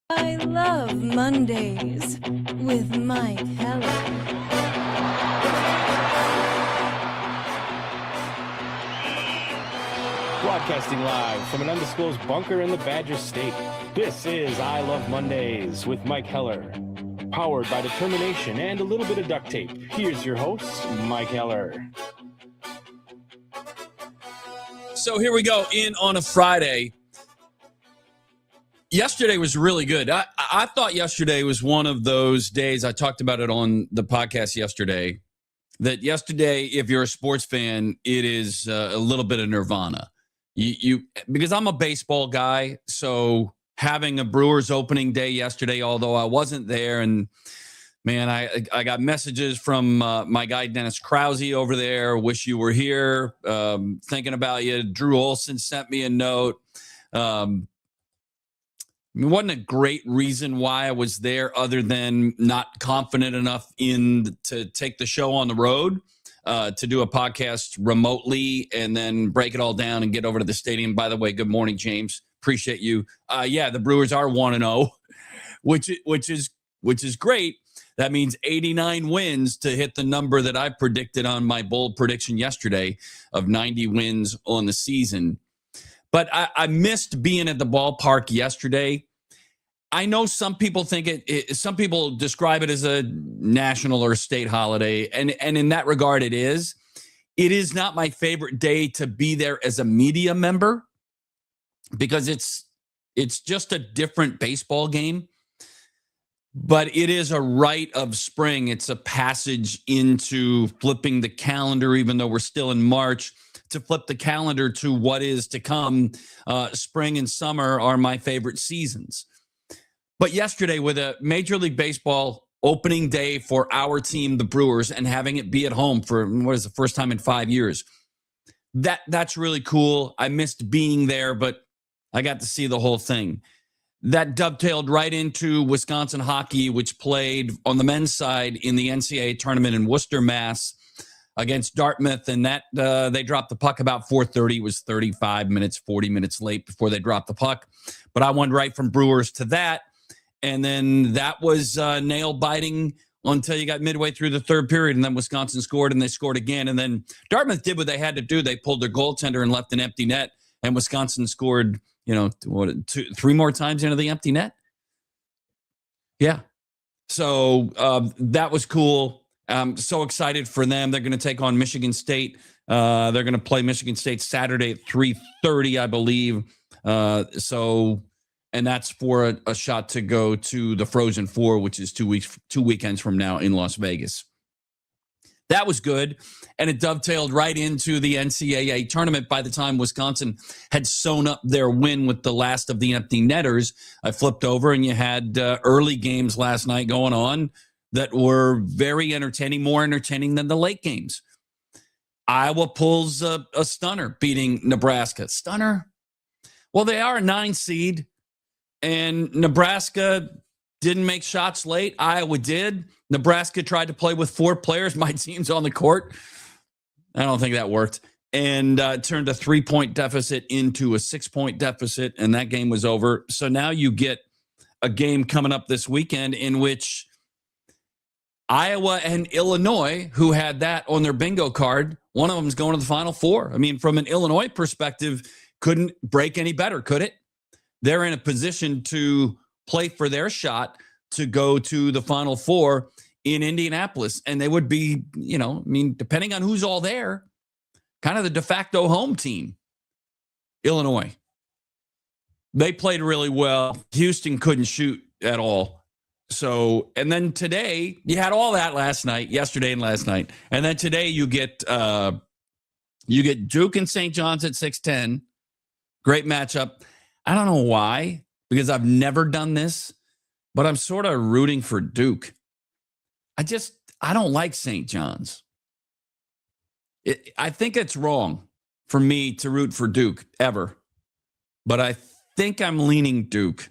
I love Mondays with Mike Heller. Broadcasting live from an undisclosed bunker in the Badger State, this is I Love Mondays with Mike Heller. Powered by determination and a little bit of duct tape. Here's your host, Mike Heller. So here we go in on a Friday. Yesterday was really good. I thought yesterday was one of those days, I talked about it on the podcast yesterday, that yesterday, if you're a sports fan, it is a little bit of nirvana. Because I'm a baseball guy, so having a Brewers opening day yesterday, although I wasn't there, and man, I got messages from my guy Dennis Krause over there. Wish you were here. Thinking about you. Drew Olson sent me a note. It wasn't a great reason why I was there, other than not confident enough to take the show on the road, to do a podcast remotely and then break it all down and get over to the stadium. By the way, good morning, James. Appreciate you. Yeah, the Brewers are 1-0, which is great. That means 89 wins to hit the number that I predicted on my bold prediction yesterday of 90 wins on the season. But I missed being at the ballpark yesterday. I know some people think some people describe it as a national or state holiday, and in that regard, it is. It is not my favorite day to be there as a media member, because it's just a different baseball game. But it is a rite of spring. It's a passage into flipping the calendar, even though we're still in March, to flip the calendar to what is to come. Spring and summer are my favorite seasons. But yesterday, with a Major League Baseball opening day for our team, the Brewers, and having it be at home for what is the first time in 5 years, that's really cool. I missed being there, but I got to see the whole thing. That dovetailed right into Wisconsin hockey, which played on the men's side in the NCAA tournament in Worcester, Mass, against Dartmouth, and that they dropped the puck about 4:30. It was 35 minutes, 40 minutes late before they dropped the puck. But I went right from Brewers to that, and then that was nail-biting until you got midway through the third period, and then Wisconsin scored, and they scored again. And then Dartmouth did what they had to do. They pulled their goaltender and left an empty net, and Wisconsin scored, 3 more times into the empty net. Yeah. So that was cool. I'm so excited for them. They're going to take on Michigan State. They're going to play Michigan State Saturday at 3:30, I believe. And that's for a shot to go to the Frozen Four, which is 2 weekends from now in Las Vegas. That was good. And it dovetailed right into the NCAA tournament by the time Wisconsin had sewn up their win with the last of the empty netters. I flipped over, and you had early games last night going on that were very entertaining, more entertaining than the late games. Iowa pulls a stunner, beating Nebraska. Stunner? Well, they are a 9 seed, and Nebraska didn't make shots late. Iowa did. Nebraska tried to play with 4 players. My team's on the court. I don't think that worked. And turned a 3-point deficit into a 6-point deficit, and that game was over. So now you get a game coming up this weekend in which Iowa and Illinois, who had that on their bingo card, one of them is going to the Final Four. I mean, from an Illinois perspective, couldn't break any better, could it? They're in a position to play for their shot to go to the Final Four in Indianapolis. And they would be, depending on who's all there, kind of the de facto home team, Illinois. They played really well. Houston couldn't shoot at all. So, and then today, you had all that yesterday and last night. And then today you get Duke and St. John's at 6:10. Great matchup. I don't know why, because I've never done this, but I'm sort of rooting for Duke. I don't like St. John's. I think it's wrong for me to root for Duke ever, but I think I'm leaning Duke.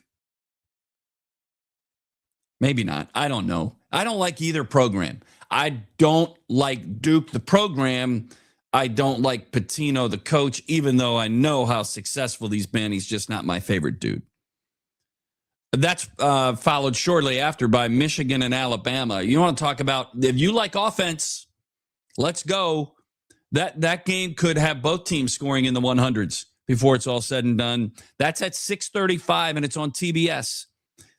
Maybe not. I don't know. I don't like either program. I don't like Duke, the program. I don't like Pitino, the coach, even though I know how successful he's been. He's just not my favorite dude. That's followed shortly after by Michigan and Alabama. You want to talk about, if you like offense, let's go. That game could have both teams scoring in the 100s before it's all said and done. That's at 6:35, and it's on TBS.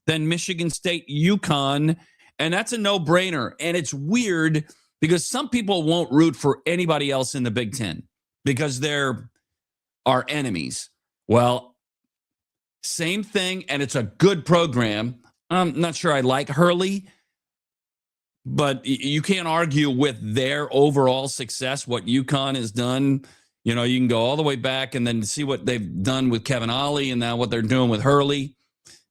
Then Michigan State, UConn, and that's a no-brainer. And it's weird because some people won't root for anybody else in the Big Ten because they're our enemies. Well, same thing, and it's a good program. I'm not sure I like Hurley, but you can't argue with their overall success, what UConn has done. You know, you can go all the way back and then see what they've done with Kevin Ollie and now what they're doing with Hurley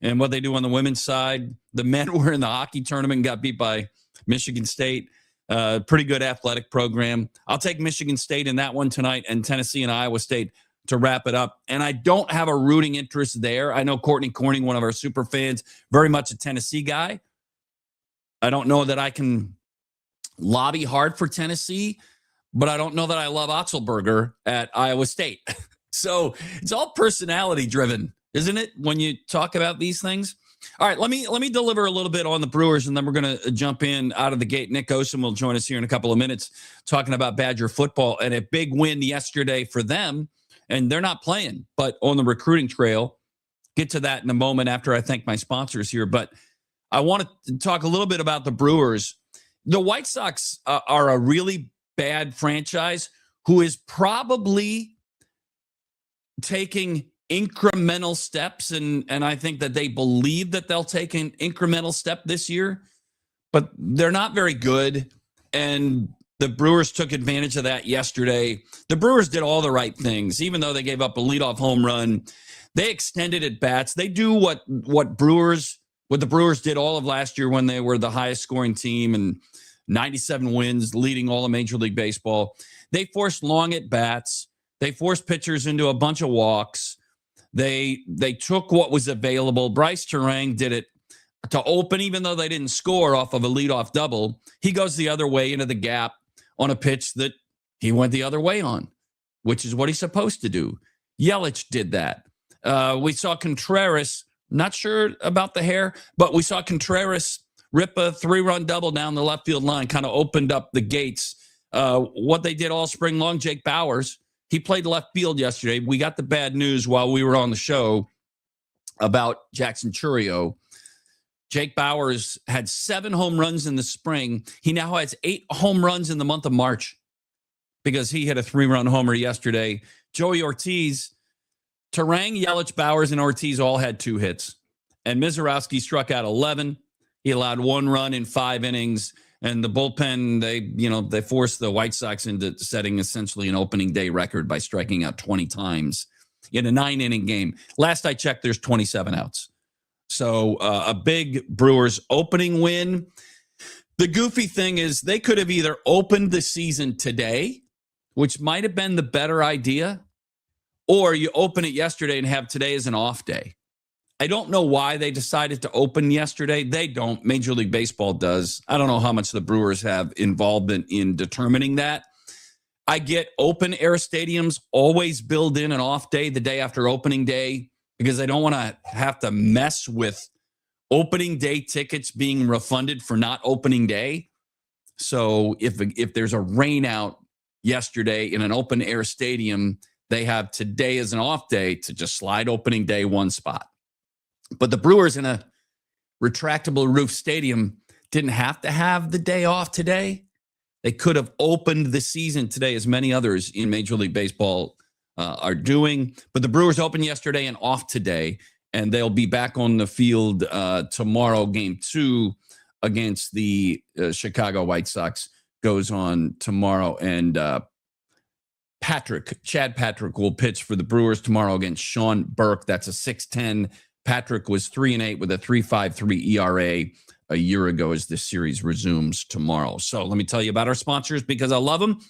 and what they do on the women's side. The men were in the hockey tournament and got beat by Michigan State. Pretty good athletic program. I'll take Michigan State in that one tonight and Tennessee and Iowa State to wrap it up. And I don't have a rooting interest there. I know Courtney Corning, one of our super fans, very much a Tennessee guy. I don't know that I can lobby hard for Tennessee, but I don't know that I love Otzelberger at Iowa State. So it's all personality driven, isn't it, when you talk about these things? All right, let me deliver a little bit on the Brewers, and then we're going to jump in out of the gate. Nick Osen will join us here in a couple of minutes talking about Badger football and a big win yesterday for them. And they're not playing, but on the recruiting trail. Get to that in a moment after I thank my sponsors here. But I want to talk a little bit about the Brewers. The White Sox are a really bad franchise who is probably taking incremental steps. And I think that they believe that they'll take an incremental step this year, but they're not very good. And the Brewers took advantage of that yesterday. The Brewers did all the right things, even though they gave up a leadoff home run. They extended at bats. They do what the Brewers did all of last year when they were the highest scoring team and 97 wins, leading all of Major League Baseball. They forced long at bats. They forced pitchers into a bunch of walks. They took what was available. Bryce Terang did it to open, even though they didn't score off of a leadoff double. He goes the other way into the gap on a pitch that he went the other way on, which is what he's supposed to do. Yelich did that. We saw Contreras, not sure about the hair, but we saw Contreras rip a 3-run double down the left field line, kind of opened up the gates. What they did all spring long, Jake Bauers, he played left field yesterday. We got the bad news while we were on the show about Jackson Chourio. Jake Bauers had 7 home runs in the spring. He now has 8 home runs in the month of March because he hit a 3-run homer yesterday. Joey Ortiz, Terang, Yelich, Bauers, and Ortiz all had 2 hits. And Misiorowski struck out 11. He allowed 1 run in 5 innings. And the bullpen, they forced the White Sox into setting essentially an opening day record by striking out 20 times in a 9-inning game. Last I checked, there's 27 outs. So a big Brewers opening win. The goofy thing is they could have either opened the season today, which might have been the better idea, or you open it yesterday and have today as an off day. I don't know why they decided to open yesterday. They don't. Major League Baseball does. I don't know how much the Brewers have involvement in determining that. I get open air stadiums always build in an off day the day after opening day, because they don't want to have to mess with opening day tickets being refunded for not opening day. So if there's a rain out yesterday in an open air stadium, they have today as an off day to just slide opening day one spot. But the Brewers in a retractable roof stadium didn't have to have the day off today. They could have opened the season today, as many others in Major League Baseball are doing. But the Brewers opened yesterday and off today, and they'll be back on the field tomorrow. Game 2 against the Chicago White Sox goes on tomorrow. And Chad Patrick will pitch for the Brewers tomorrow against Sean Burke. That's a 6-10. Patrick was 3-8 with a 3.53 ERA a year ago as this series resumes tomorrow. So let me tell you about our sponsors because I love them.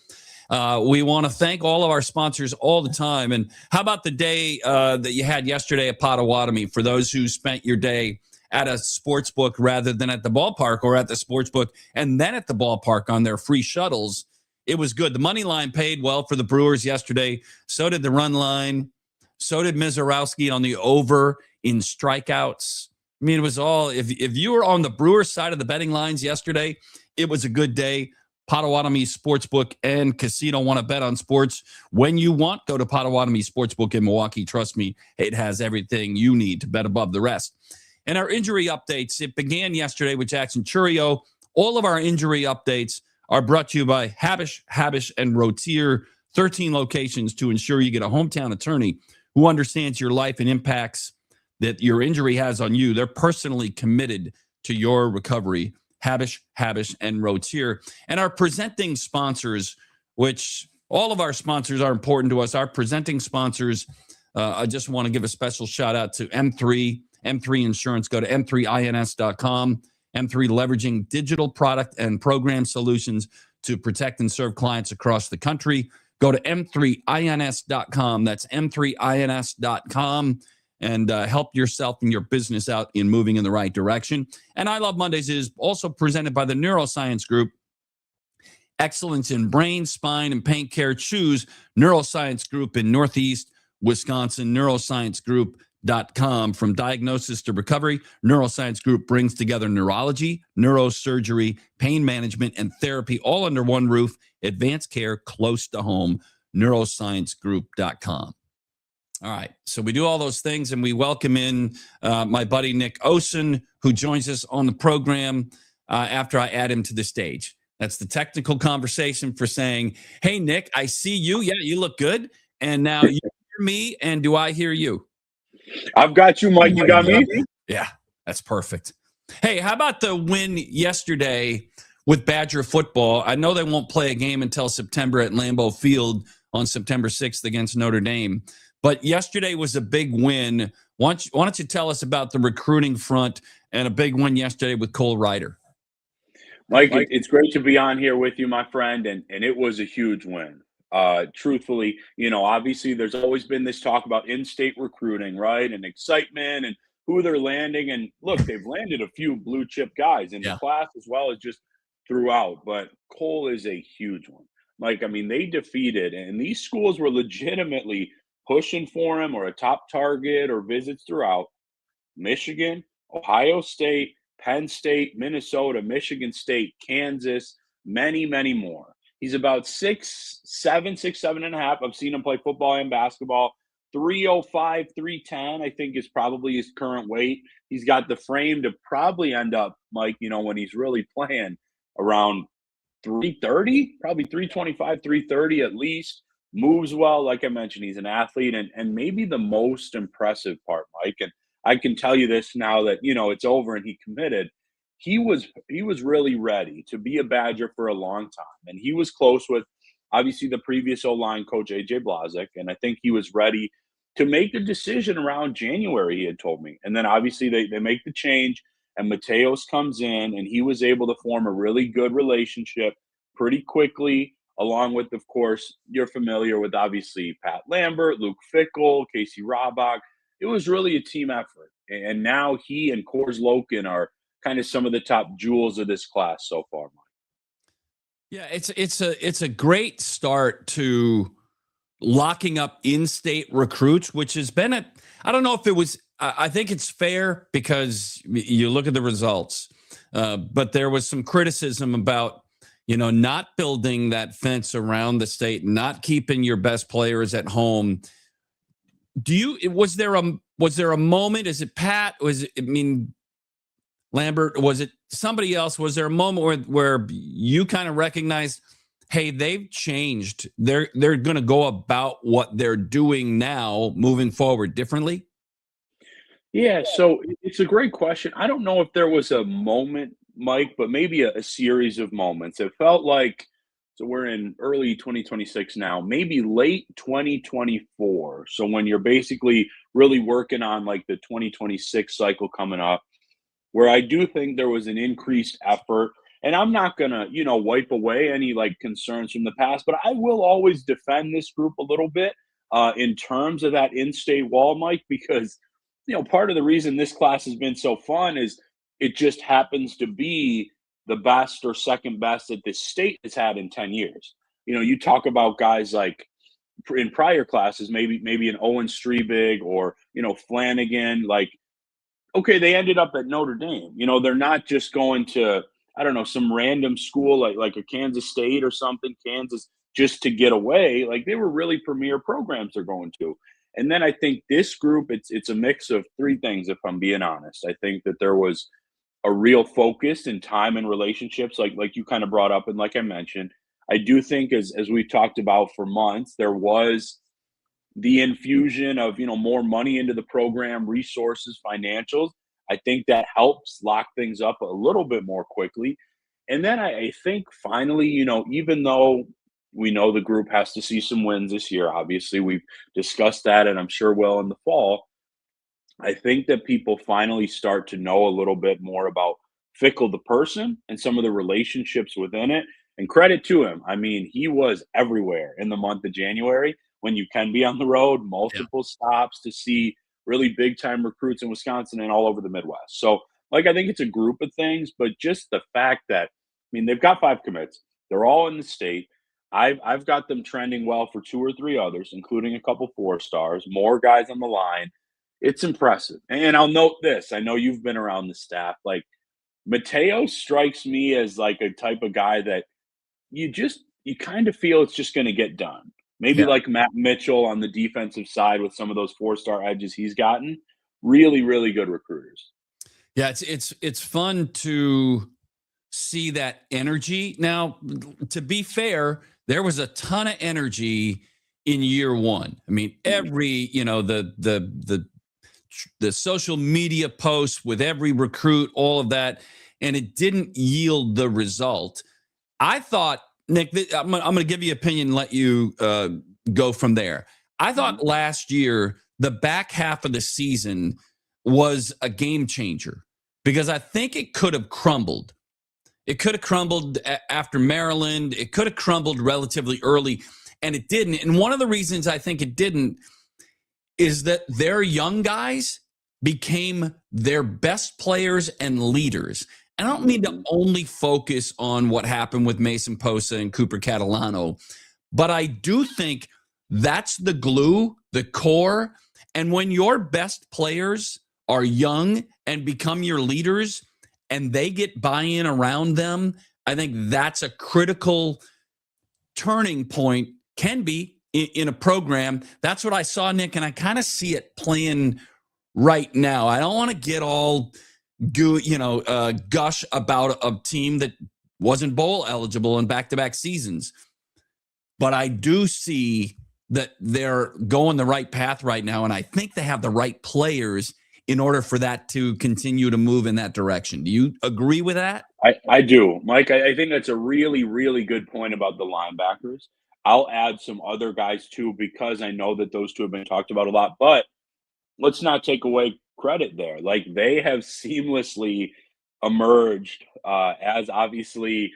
We want to thank all of our sponsors all the time. And how about the day that you had yesterday at Potawatomi for those who spent your day at a sports book rather than at the ballpark, or at the sports book and then at the ballpark on their free shuttles? It was good. The money line paid well for the Brewers yesterday. So did the run line. So did Misiorowski on the over in strikeouts. I mean, it was all, if you were on the Brewers side of the betting lines yesterday, it was a good day. Potawatomi Sportsbook and Casino want to bet on sports when you want. Go to Potawatomi Sportsbook in Milwaukee. Trust me, it has everything you need to bet above the rest. And our injury updates, it began yesterday with Jackson Chourio. All of our injury updates are brought to you by Habish, and Rotier, 13 locations to ensure you get a hometown attorney who understands your life and impacts that your injury has on you. They're personally committed to your recovery. Habish, and Rotier. And our presenting sponsors, which all of our sponsors are important to us. Our presenting sponsors, I just want to give a special shout out to M3 Insurance. Go to m3ins.com. M3 leveraging digital product and program solutions to protect and serve clients across the country. Go to m3ins.com. That's m3ins.com. And help yourself and your business out in moving in the right direction. And I Love Mondays is also presented by the Neuroscience Group. Excellence in brain, spine, and pain care. Choose Neuroscience Group in Northeast Wisconsin, neurosciencegroup.com. From diagnosis to recovery, Neuroscience Group brings together neurology, neurosurgery, pain management, and therapy all under one roof. Advanced care close to home, neurosciencegroup.com. All right, so we do all those things, and we welcome in my buddy Nick Osen, who joins us on the program after I add him to the stage. That's the technical conversation for saying, hey, Nick, I see you. Yeah, you look good. And now you hear me, and do I hear you? I've got you, Mike. You got me? Yeah, that's perfect. Hey, how about the win yesterday with Badger football? I know they won't play a game until September at Lambeau Field on September 6th against Notre Dame. But yesterday was a big win. Why don't you tell us about the recruiting front and a big win yesterday with Cole Ryder? Mike, it's great to be on here with you, my friend, and it was a huge win. Truthfully, obviously there's always been this talk about in-state recruiting, right, and excitement and who they're landing. And look, they've landed a few blue-chip guys in the class as well as just throughout. But Cole is a huge one. Mike, I mean, they defeated, and these schools were legitimately pushing for him or a top target or visits throughout: Michigan, Ohio State, Penn State, Minnesota, Michigan State, Kansas, many, many more. He's about 6'7", 6'7.5". I've seen him play football and basketball. 305, 310, I think, is probably his current weight. He's got the frame to probably end up, Mike, when he's really playing, around 330, probably 325, 330 at least. Moves well. Like I mentioned, he's an athlete. And maybe the most impressive part, Mike, and I can tell you this now that, it's over and he committed, he was really ready to be a Badger for a long time. And he was close with, obviously, the previous O-line coach, A.J. Blazek. And I think he was ready to make the decision around January, he had told me. And then, obviously, they make the change, and Mateos comes in, and he was able to form a really good relationship pretty quickly, along with, of course, you're familiar with, obviously, Pat Lambert, Luke Fickell, Casey Robach. It was really a team effort. And now he and Coors Loken are kind of some of the top jewels of this class so far, Mike. Yeah, it's a great start to locking up in-state recruits, which has been I don't know if it was, I think it's fair because you look at the results, but there was some criticism about, not building that fence around the state, not keeping your best players at home. Was there a moment? Is it Pat? Lambert? Was it somebody else? Was there a moment where you kind of recognized, hey, they've changed. They're going to go about what they're doing now, moving forward differently? Yeah, so it's a great question. I don't know if there was a moment, Mike, but maybe a series of moments. It felt like, so we're in early 2026 now, maybe late 2024. So when you're basically really working on like the 2026 cycle coming up, where I do think there was an increased effort. And I'm not going to, wipe away any like concerns from the past, but I will always defend this group a little bit in terms of that in-state wall, Mike, because, part of the reason this class has been so fun is it just happens to be the best or second best that this state has had in 10 years. You talk about guys like in prior classes, maybe an Owen Strebig or, Flanagan, like okay, they ended up at Notre Dame. You know, they're not just going to, I don't know, some random school like a Kansas State or something, Kansas, just to get away. Like they were really premier programs they're going to. And then I think this group, it's a mix of three things, if I'm being honest. I think that there was a real focus in time and relationships, like you kind of brought up, and like I mentioned, I do think as we've talked about for months, there was the infusion of more money into the program, resources, financials. I think that helps lock things up a little bit more quickly. And then I think finally, even though we know the group has to see some wins this year, obviously we've discussed that, and I'm sure will in the fall. I think that people finally start to know a little bit more about Fickle the person and some of the relationships within it. And credit to him. I mean, he was everywhere in the month of January when you can be on the road, multiple stops to see really big time recruits in Wisconsin and all over the Midwest. So, like, I think it's a group of things, but just the fact that, I mean, they've got 5 commits. They're all in the state. I've got them trending well for 2 or 3 others, including a couple 4-stars, more guys on the line. It's impressive. And I'll note this. I know you've been around the staff. Like, Mateo strikes me as like a type of guy that you kind of feel it's just going to get done. Maybe Yeah. like Matt Mitchell on the defensive side with some of those 4-star edges he's gotten. Really, really good recruiters. Yeah, it's fun to see that energy. Now, to be fair, there was a ton of energy in year one. I mean, every, the social media posts with every recruit, all of that, and it didn't yield the result. I thought, Nick, I'm going to give you opinion and let you go from there. I thought last year, the back half of the season was a game changer because I think it could have crumbled. It could have crumbled after Maryland. It could have crumbled relatively early, and it didn't. And one of the reasons I think it didn't is that their young guys became their best players and leaders. And I don't mean to only focus on what happened with Mason Posa and Cooper Catalano, but I do think that's the glue, the core. And when your best players are young and become your leaders and they get buy-in around them, I think that's a critical turning point, can be in a program. That's what I saw, Nick, and I kind of see it playing right now. I don't want to get all gush about a team that wasn't bowl eligible in back-to-back seasons, but I do see that they're going the right path right now, and I think they have the right players in order for that to continue to move in that direction. Do you agree with that? I do, Mike. I think that's a really, really good point about the linebackers. I'll add some other guys too, because I know that those two have been talked about a lot, but let's not take away credit there. Like, they have seamlessly emerged as obviously,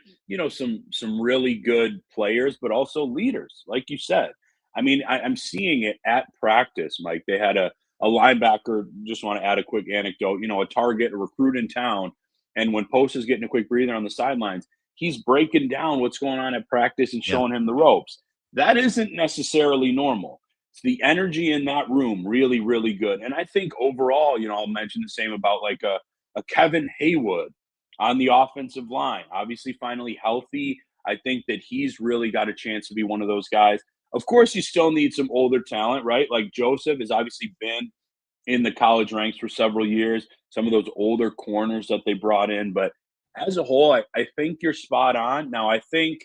some really good players, but also leaders, like you said. I mean, I'm seeing it at practice, Mike. They had a linebacker, just want to add a quick anecdote, a target, a recruit in town. And when Post is getting a quick breather on the sidelines, he's breaking down what's going on at practice and showing him the ropes. That isn't necessarily normal. It's the energy in that room, really, really good. And I think overall, I'll mention the same about like a Kevin Haywood on the offensive line. Obviously, finally healthy. I think that he's really got a chance to be one of those guys. Of course, you still need some older talent, right? Like Joseph has obviously been in the college ranks for several years, some of those older corners that they brought in. But as a whole, I think you're spot on. Now, I think,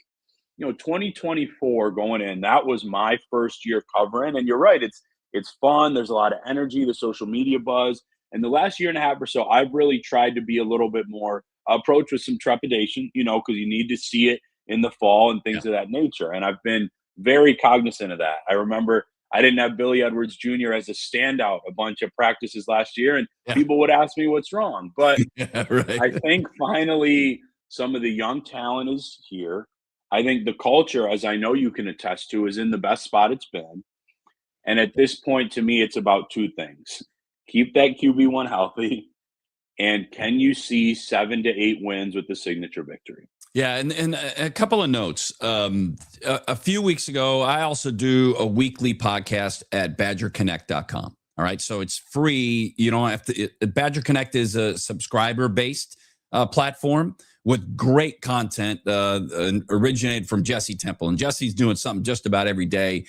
2024 going in, that was my first year covering. And you're right, it's fun. There's a lot of energy, the social media buzz. And the last year and a half or so, I've really tried to be a little bit more approached with some trepidation, because you need to see it in the fall and things of that nature. And I've been very cognizant of that. I remember I didn't have Billy Edwards Jr. as a standout a bunch of practices last year, and people would ask me what's wrong. But Right. I think finally some of the young talent is here. I think the culture, as I know you can attest to, is in the best spot it's been. And at this point, to me, it's about 2 things. Keep that QB1 healthy, and can you see 7 to 8 wins with the signature victory? Yeah, and a couple of notes. A few weeks ago, I also do a weekly podcast at badgerconnect.com. All right. So it's free. You don't have to. Badger Connect is a subscriber based platform with great content originated from Jesse Temple. And Jesse's doing something just about every day.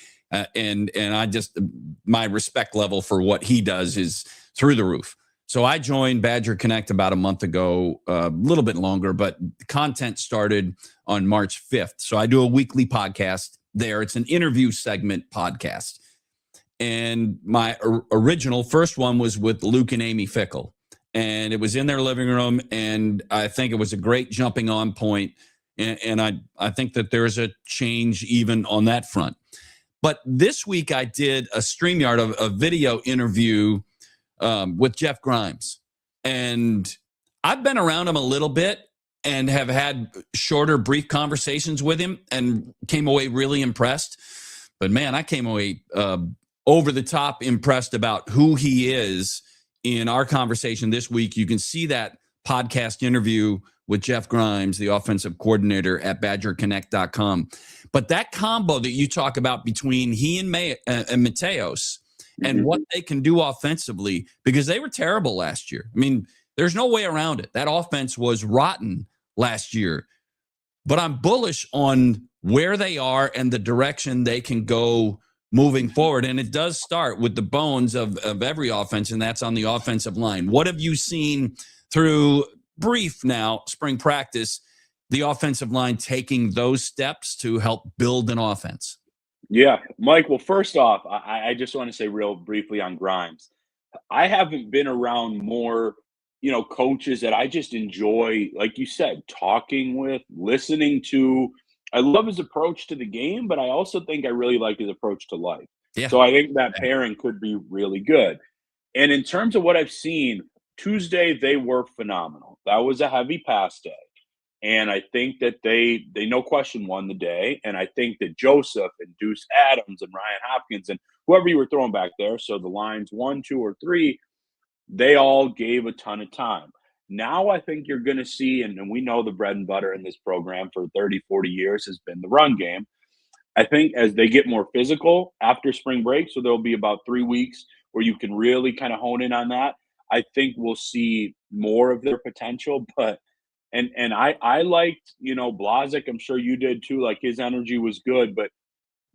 And I just, my respect level for what he does is through the roof. So I joined Badger Connect about a month ago, a little bit longer, but the content started on March 5th. So I do a weekly podcast there. It's an interview segment podcast. And my original first one was with Luke and Amy Fickle. And it was in their living room. And I think it was a great jumping on point. And I think that there's a change even on that front. But this week I did a StreamYard, a video interview with Jeff Grimes. And I've been around him a little bit and have had shorter, brief conversations with him and came away really impressed. But man, I came away over the top impressed about who he is in our conversation this week. You can see that podcast interview with Jeff Grimes, the offensive coordinator at badgerconnect.com. But that combo that you talk about between he and Mateos and what they can do offensively, because they were terrible last year. I mean, there's no way around it. That offense was rotten last year. But I'm bullish on where they are and the direction they can go moving forward. And it does start with the bones of every offense, and that's on the offensive line. What have you seen through brief now spring practice, the offensive line taking those steps to help build an offense? Yeah, Mike, well, first off, I just want to say real briefly on Grimes. I haven't been around more, coaches that I just enjoy, like you said, talking with, listening to. I love his approach to the game, but I also think I really like his approach to life. Yeah. So I think that pairing could be really good. And in terms of what I've seen, Tuesday, they were phenomenal. That was a heavy pass day. And I think that they no question won the day. And I think that Joseph and Deuce Adams and Ryan Hopkins and whoever you were throwing back there, so the lines 1, 2, or 3, they all gave a ton of time. Now I think you're going to see, and we know the bread and butter in this program for 30, 40 years has been the run game. I think as they get more physical after spring break, so there'll be about 3 weeks where you can really kind of hone in on that. I think we'll see more of their potential. But and I liked, Blazek, I'm sure you did too, like his energy was good. But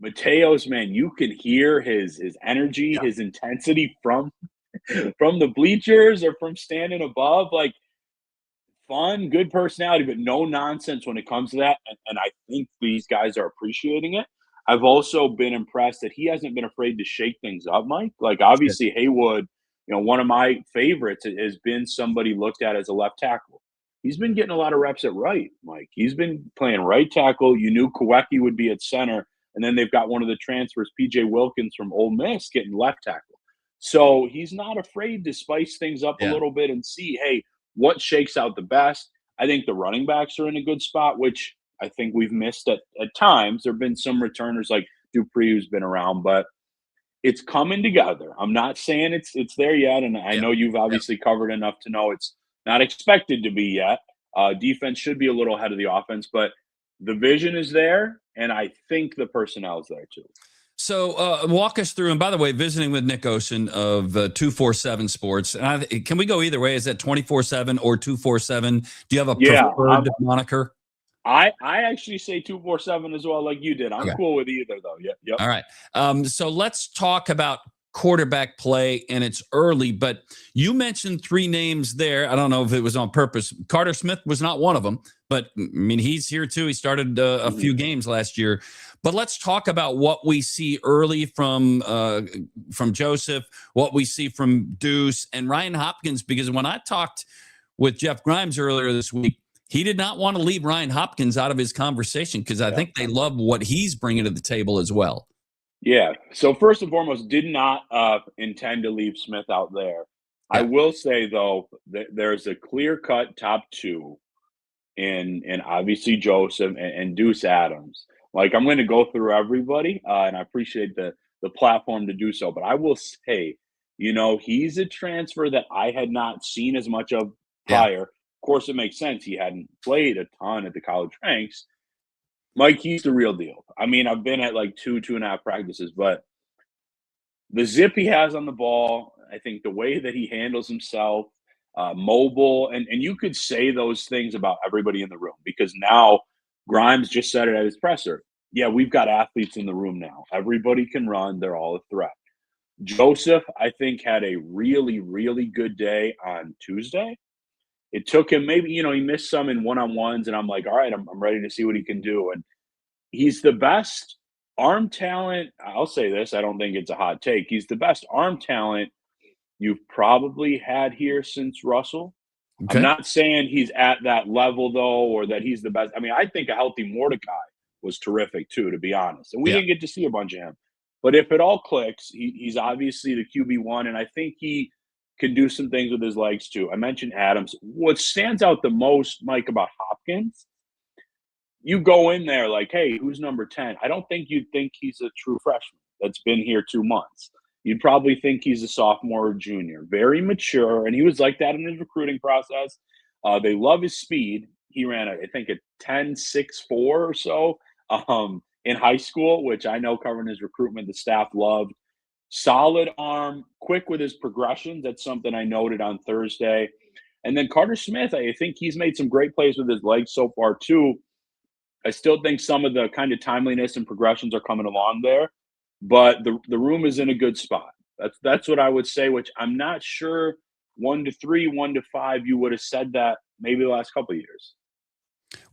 Mateos, man, you can hear his energy, his intensity from the bleachers or from standing above. Like, fun, good personality, but no nonsense when it comes to that. And I think these guys are appreciating it. I've also been impressed that he hasn't been afraid to shake things up, Mike. Like, obviously, Haywood, one of my favorites has been somebody looked at as a left tackle. He's been getting a lot of reps at right, Mike. He's been playing right tackle. You knew Kawecki would be at center. And then they've got one of the transfers, P.J. Wilkins from Ole Miss, getting left tackle. So he's not afraid to spice things up a little bit and see, hey, what shakes out the best. I think the running backs are in a good spot, which I think we've missed at times. There have been some returners like Dupree who's been around, but it's coming together. I'm not saying it's there yet, and I know you've obviously covered enough to know it's not expected to be yet. Defense should be a little ahead of the offense, but the vision is there, and I think the personnel is there too. So walk us through, and by the way, visiting with Nick Osen of 247 Sports. And can we go either way? Is that 24/7 or 247? Do you have a preferred moniker? I actually say 247 as well, like you did. I'm cool with either, though. Yep. All right. So let's talk about quarterback play, and it's early, but you mentioned 3 names there. I don't know if it was on purpose. Carter Smith was not one of them, but I mean, he's here too. He started a few games last year. But let's talk about what we see early from Joseph, what we see from Deuce and Ryan Hopkins, because when I talked with Jeff Grimes earlier this week, he did not want to leave Ryan Hopkins out of his conversation because I think they love what he's bringing to the table as well. Yeah. So first and foremost, did not intend to leave Smith out there. I will say, though, that there's a clear-cut top 2 in obviously Joseph and Deuce Adams. Like, I'm going to go through everybody, and I appreciate the platform to do so. But I will say, he's a transfer that I had not seen as much of prior. Of course, it makes sense. He hadn't played a ton at the college ranks. Mike, he's the real deal. I mean, I've been at like 2.5 practices, but the zip he has on the ball, I think the way that he handles himself, mobile, and you could say those things about everybody in the room because now Grimes just said it at his presser. Yeah, we've got athletes in the room now. Everybody can run. They're all a threat. Joseph, I think, had a really, really good day on Tuesday. It took him maybe, he missed some in one-on-ones, and I'm like, all right, I'm ready to see what he can do. And he's the best arm talent. I'll say this. I don't think it's a hot take. He's the best arm talent you've probably had here since Russell. I'm Okay. not saying he's at that level, though, or that he's the best. I mean, I think a healthy Mordecai was terrific, too, to be honest. And we didn't get to see a bunch of him. But if it all clicks, he's obviously the QB1, and I think he can do some things with his legs, too. I mentioned Adams. What stands out the most, Mike, about Hopkins, you go in there like, hey, who's number 10? I don't think you'd think he's a true freshman that's been here 2 months. You'd probably think he's a sophomore or junior. Very mature, and he was like that in his recruiting process. They love his speed. He ran, I think, a 10.64 or so in high school, which I know covering his recruitment, the staff loved. Solid arm, quick with his progressions. That's something I noted on Thursday. And then Carter Smith, I think he's made some great plays with his legs so far, too. I still think some of the kind of timeliness and progressions are coming along there, but the room is in a good spot. That's what I would say, which I'm not sure 1 to 3, 1 to 5, you would have said that maybe the last couple of years.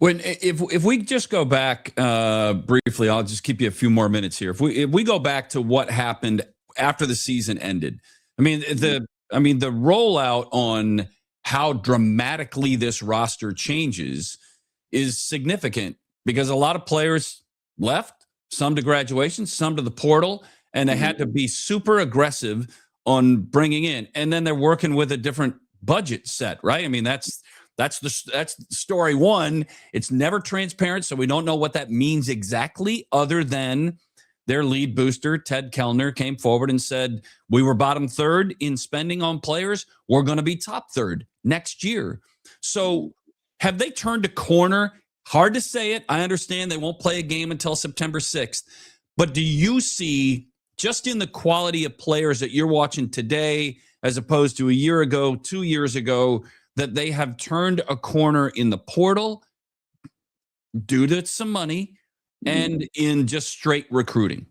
If we just go back briefly, I'll just keep you a few more minutes here. If we go back to what happened after the season ended, I mean the rollout on how dramatically this roster changes is significant because a lot of players left, some to graduation, some to the portal, and they had to be super aggressive on bringing in. And then they're working with a different budget set, right? I mean, that's story one. It's never transparent, so we don't know what that means exactly, other than their lead booster, Ted Kellner, came forward and said, we were bottom third in spending on players. We're going to be top third next year. So have they turned a corner? Hard to say it. I understand they won't play a game until September 6th. But do you see, just in the quality of players that you're watching today, as opposed to a year ago, 2 years ago, that they have turned a corner in the portal due to some money and in just straight recruiting?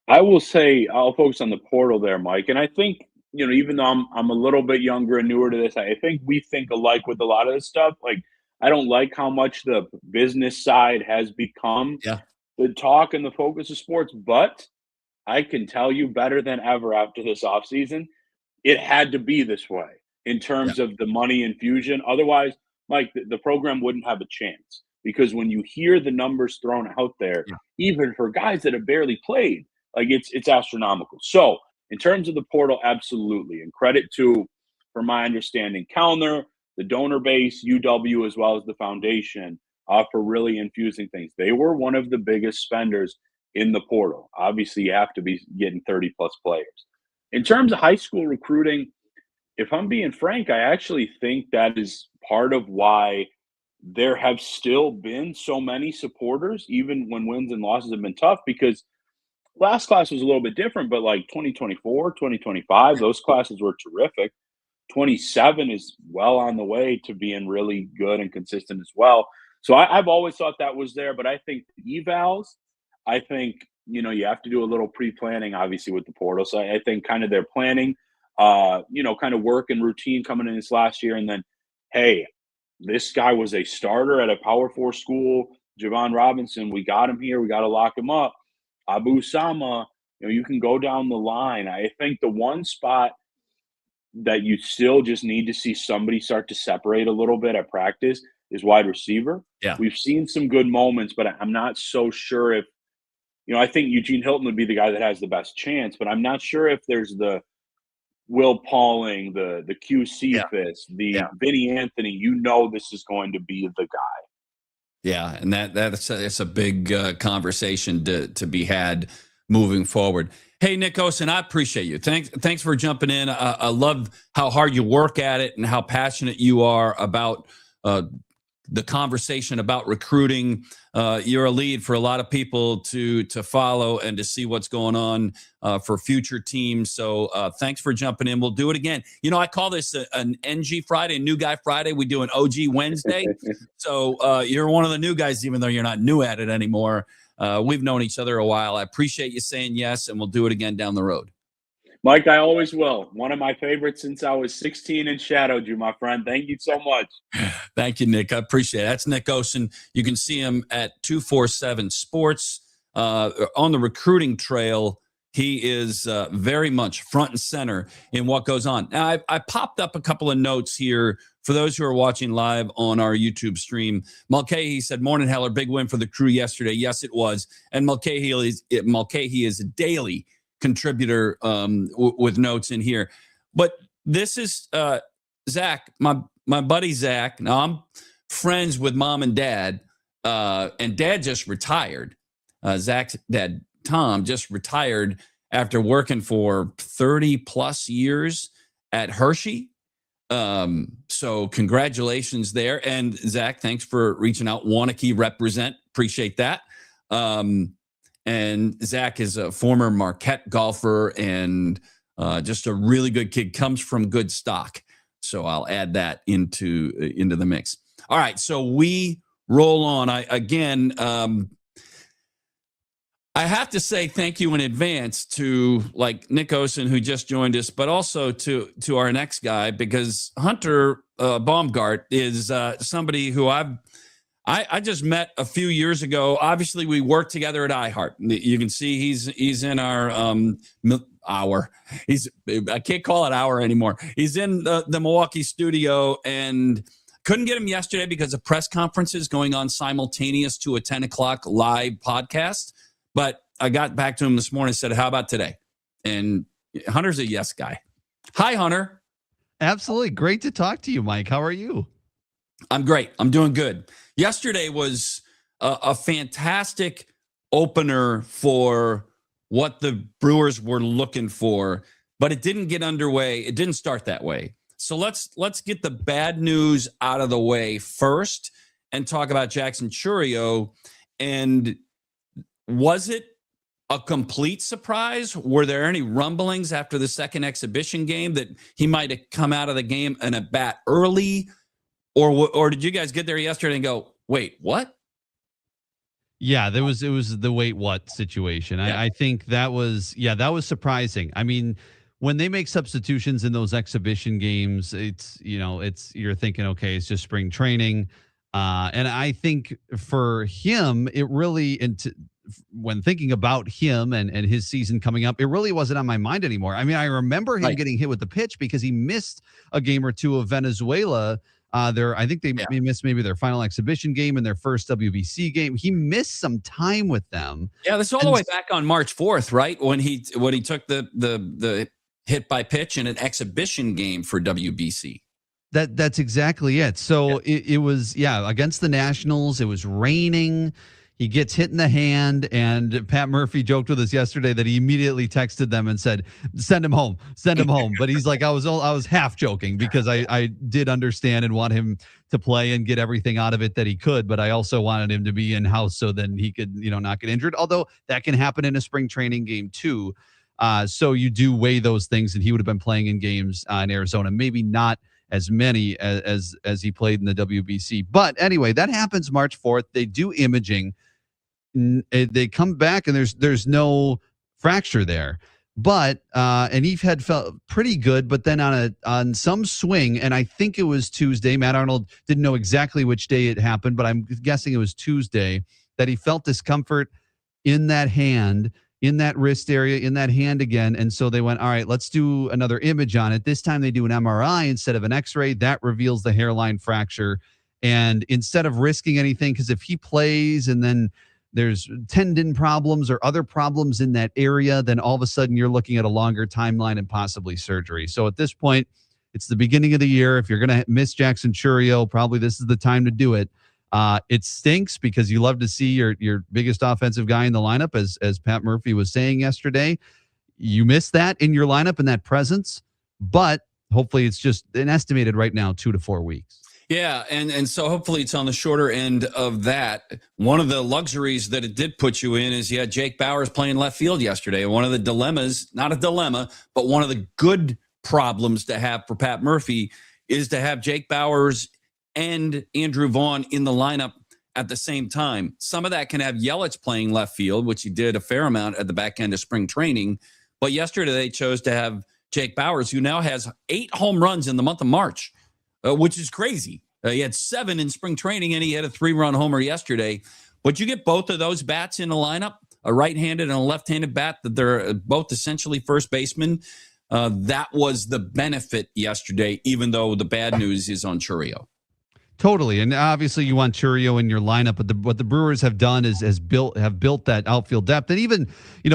I will say I'll focus on the portal there, Mike. And I think, even though I'm a little bit younger and newer to this, I think we think alike with a lot of this stuff. Like, I don't like how much the business side has become the talk and the focus of sports, but I can tell you better than ever after this offseason, it had to be this way in terms of the money infusion. Otherwise, Mike, the program wouldn't have a chance because when you hear the numbers thrown out there, even for guys that have barely played, like it's astronomical. So in terms of the portal, absolutely. And credit to, from my understanding, Kellner, the donor base, UW, as well as the foundation for really infusing things. They were one of the biggest spenders in the portal. Obviously, you have to be getting 30-plus players. In terms of high school recruiting, if I'm being frank, I actually think that is part of why there have still been so many supporters, even when wins and losses have been tough, because last class was a little bit different, but like 2024, 2025, those classes were terrific. 27 is well on the way to being really good and consistent as well. So I've always thought that was there, but I think evals, I think, you have to do a little pre-planning, obviously, with the portal. So I think kind of their planning, kind of work and routine coming in this last year. And then, hey, this guy was a starter at a Power 4 school, Javon Robinson. We got him here. We got to lock him up. Abu Sama, you can go down the line. I think the one spot that you still just need to see somebody start to separate a little bit at practice is wide receiver. Yeah. We've seen some good moments, but I'm not so sure if, I think Eugene Hilton would be the guy that has the best chance, but I'm not sure if there's the Will Pauling, the Q Cephas, the Vinny Anthony, this is going to be the guy. Yeah, and that's a big conversation to be had moving forward. Hey, Nick Osen, I appreciate you. Thanks for jumping in. I love how hard you work at it and how passionate you are about the conversation about recruiting. You're a lead for a lot of people to follow and to see what's going on for future teams. So thanks for jumping in. We'll do it again. I call this an NG Friday, a new guy Friday. We do an OG Wednesday. So you're one of the new guys, even though you're not new at it anymore. We've known each other a while. I appreciate you saying yes, and we'll do it again down the road. Mike, I always will. One of my favorites since I was 16 and shadowed you, my friend. Thank you so much. Thank you, Nick. I appreciate it. That's Nick Osen. You can see him at 247 Sports. On the recruiting trail, he is very much front and center in what goes on. Now, I popped up a couple of notes here for those who are watching live on our YouTube stream. Mulcahy said, "Morning, Heller. Big win for the Crew yesterday." Yes, it was. And Mulcahy is a daily contributor with notes in here. But this is Zach, my buddy Zach. Now, I'm friends with mom and dad, and dad just retired. Zach's dad, Tom, just retired after working for 30 plus years at Hershey. So congratulations there. And Zach, thanks for reaching out. Wanakee represent. Appreciate that. And Zach is a former Marquette golfer and just a really good kid, comes from good stock. So I'll add that into the mix. All right. So we roll on. I have to say thank you in advance to like Nick Osen, who just joined us, but also to our next guy, because Hunter Baumgart is somebody who I just met a few years ago. Obviously, we worked together at iHeart. You can see he's in our hour. I can't call it hour anymore. He's in the Milwaukee studio, and couldn't get him yesterday because of press conferences going on simultaneous to a 10 o'clock live podcast. But I got back to him this morning and said, "How about today?" And Hunter's a yes guy. Hi, Hunter. Absolutely. Great to talk to you, Mike. How are you? I'm great. I'm doing good. Yesterday was a fantastic opener for what the Brewers were looking for, but it didn't get underway. It didn't start that way. So let's get the bad news out of the way first and talk about Jackson Chourio. And was it a complete surprise? Were there any rumblings after the second exhibition game that he might have come out of the game in a bat early? Or did you guys get there yesterday and go, wait, what? Yeah, it was the wait what situation. Yeah. I think that was surprising. I mean, when they make substitutions in those exhibition games, you're thinking, okay, it's just spring training. And I think for him, it really, when thinking about him and his season coming up, it really wasn't on my mind anymore. I mean, I remember him getting hit with the pitch because he missed a game or two of Venezuela. I think they missed maybe their final exhibition game and their first WBC game. He missed some time with them. Yeah, this is all the way back on March 4th, right? When he took the hit by pitch in an exhibition game for WBC. That's exactly it. So it was against the Nationals. It was raining. He gets hit in the hand, and Pat Murphy joked with us yesterday that he immediately texted them and said, "Send him home, send him home." But he's like, I was half joking because I did understand and want him to play and get everything out of it that he could, but I also wanted him to be in house so then he could, not get injured. Although that can happen in a spring training game too. So you do weigh those things, and he would have been playing in games in Arizona, maybe not as many as he played in the WBC. But anyway, that happens March 4th. They do imaging. They come back and there's no fracture there, but and Eve had felt pretty good, but then on some swing, and I think it was Tuesday. Matt Arnold didn't know exactly which day it happened, but I'm guessing it was Tuesday that he felt discomfort in that hand, in that wrist area, in that hand again. And so they went, all right, let's do another image on it. This time they do an MRI instead of an X-ray. That reveals the hairline fracture. And instead of risking anything, because if he plays and then there's tendon problems or other problems in that area, then all of a sudden you're looking at a longer timeline and possibly surgery. So at this point, it's the beginning of the year. If you're going to miss Jackson Chourio, probably this is the time to do it. It stinks because you love to see your biggest offensive guy in the lineup, as Pat Murphy was saying yesterday. You miss that in your lineup and that presence, but hopefully it's just an estimated right now 2 to 4 weeks. Yeah, and so hopefully it's on the shorter end of that. One of the luxuries that it did put you in is you had Jake Bauers playing left field yesterday. And one of the dilemmas, not a dilemma, but one of the good problems to have for Pat Murphy is to have Jake Bauers and Andrew Vaughn in the lineup at the same time. Some of that can have Yelich playing left field, which he did a fair amount at the back end of spring training. But yesterday they chose to have Jake Bauers, who now has 8 home runs in the month of March. Which is crazy. He had 7 in spring training, and he had a 3-run homer yesterday. But you get both of those bats in the lineup, a right-handed and a left-handed bat, that they're both essentially first basemen. That was the benefit yesterday, even though the bad news is on Chourio. Totally, and obviously you want Chourio in your lineup, but what the Brewers have done is have built that outfield depth, and even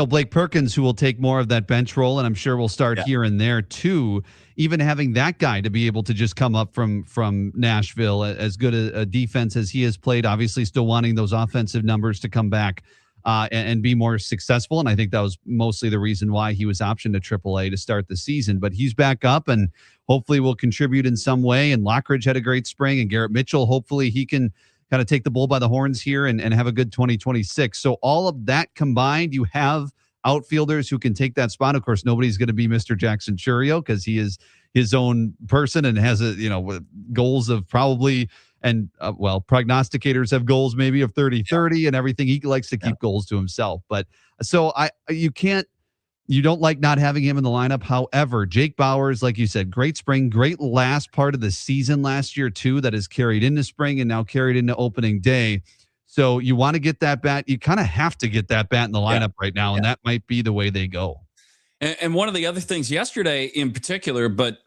Blake Perkins, who will take more of that bench role, and I'm sure will start here and there too. Even having that guy to be able to just come up from Nashville, as good a defense as he has played, obviously still wanting those offensive numbers to come back and be more successful, and I think that was mostly the reason why he was optioned to AAA to start the season. But he's back up and hopefully will contribute in some way. And Lockridge had a great spring, and Garrett Mitchell, hopefully he can kind of take the bull by the horns here and have a good 2026. So all of that combined, you have outfielders who can take that spot. Of course, nobody's going to be Mr. Jackson Chourio because he is his own person and has goals of probably, and prognosticators have goals maybe of 30-30 and everything. He likes to keep goals to himself. But so you don't like not having him in the lineup. However, Jake Bauers, like you said, great spring, great last part of the season last year too, that is carried into spring and now carried into opening day. So you want to get that bat. You kind of have to get that bat in the lineup right now, and that might be the way they go. And one of the other things yesterday in particular, but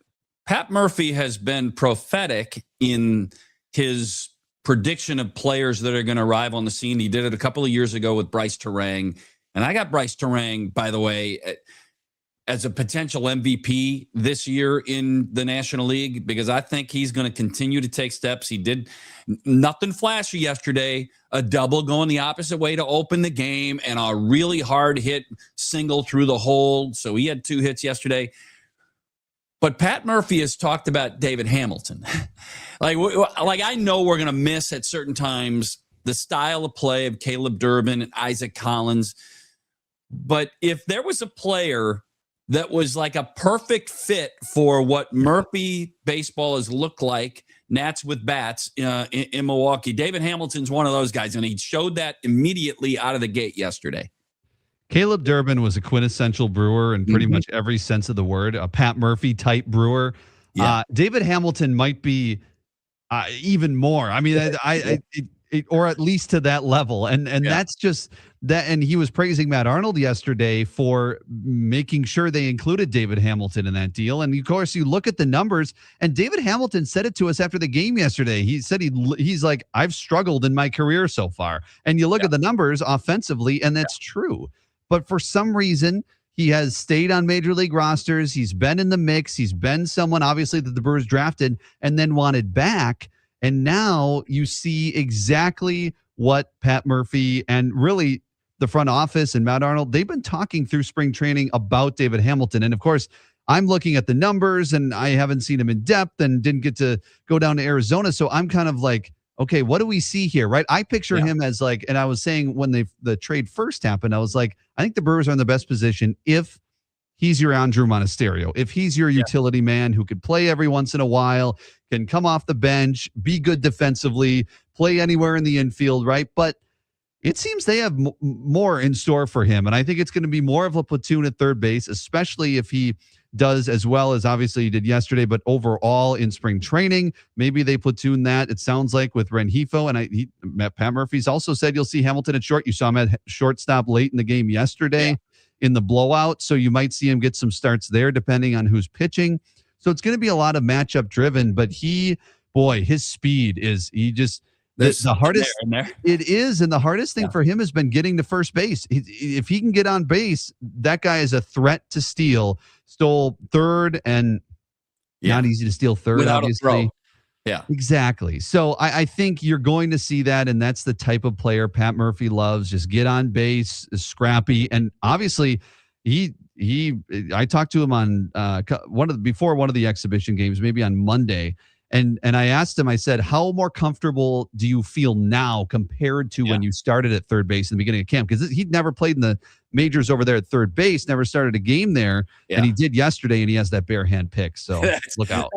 Pat Murphy has been prophetic in his prediction of players that are going to arrive on the scene. He did it a couple of years ago with Bryce Terang. And I got Bryce Terang, by the way, as a potential MVP this year in the National League, because I think he's going to continue to take steps. He did nothing flashy yesterday, a double going the opposite way to open the game, and a really hard hit single through the hole. So he had 2 hits yesterday. But Pat Murphy has talked about David Hamilton. like I know we're going to miss at certain times the style of play of Caleb Durbin and Isaac Collins. But if there was a player that was like a perfect fit for what Murphy baseball has looked like, Nats with bats in Milwaukee, David Hamilton's one of those guys, and he showed that immediately out of the gate yesterday. Caleb Durbin was a quintessential Brewer in pretty much every sense of the word, a Pat Murphy type Brewer. Yeah. David Hamilton might be even more. I mean, or at least to that level. And that's just that. And he was praising Matt Arnold yesterday for making sure they included David Hamilton in that deal. And of course, you look at the numbers, and David Hamilton said it to us after the game yesterday. He said he's like, I've struggled in my career so far. And you look at the numbers offensively, and that's true. But for some reason, he has stayed on major league rosters. He's been in the mix. He's been someone, obviously, that the Brewers drafted and then wanted back. And now you see exactly what Pat Murphy and really the front office and Matt Arnold, they've been talking through spring training about David Hamilton. And of course, I'm looking at the numbers, and I haven't seen him in depth and didn't get to go down to Arizona. So I'm kind of like, okay, what do we see here, right? I picture him as like, and I was saying when the trade first happened, I was like, I think the Brewers are in the best position if he's your Andrew Monasterio, if he's your utility man who could play every once in a while, can come off the bench, be good defensively, play anywhere in the infield, right? But it seems they have more in store for him, and I think it's going to be more of a platoon at third base, especially if he does as well as obviously he did yesterday, but overall in spring training, maybe they platoon that. It sounds like with Rengifo, and Pat Murphy's also said you'll see Hamilton at short. You saw him at shortstop late in the game yesterday in the blowout, so you might see him get some starts there depending on who's pitching. So it's going to be a lot of matchup driven, but his speed is, the hardest it is. And the hardest thing for him has been getting to first base. If he can get on base, that guy is a threat to steal. Stole third, and not easy to steal third, without obviously. A throw. Yeah, exactly. So I think you're going to see that, and that's the type of player Pat Murphy loves. Just get on base, scrappy, and obviously I talked to him on before one of the exhibition games, maybe on Monday, And I asked him, I said, how more comfortable do you feel now compared to when you started at third base in the beginning of camp? Because he'd never played in the majors over there at third base, never started a game there. Yeah. And he did yesterday, and he has that bare hand pick. So look out.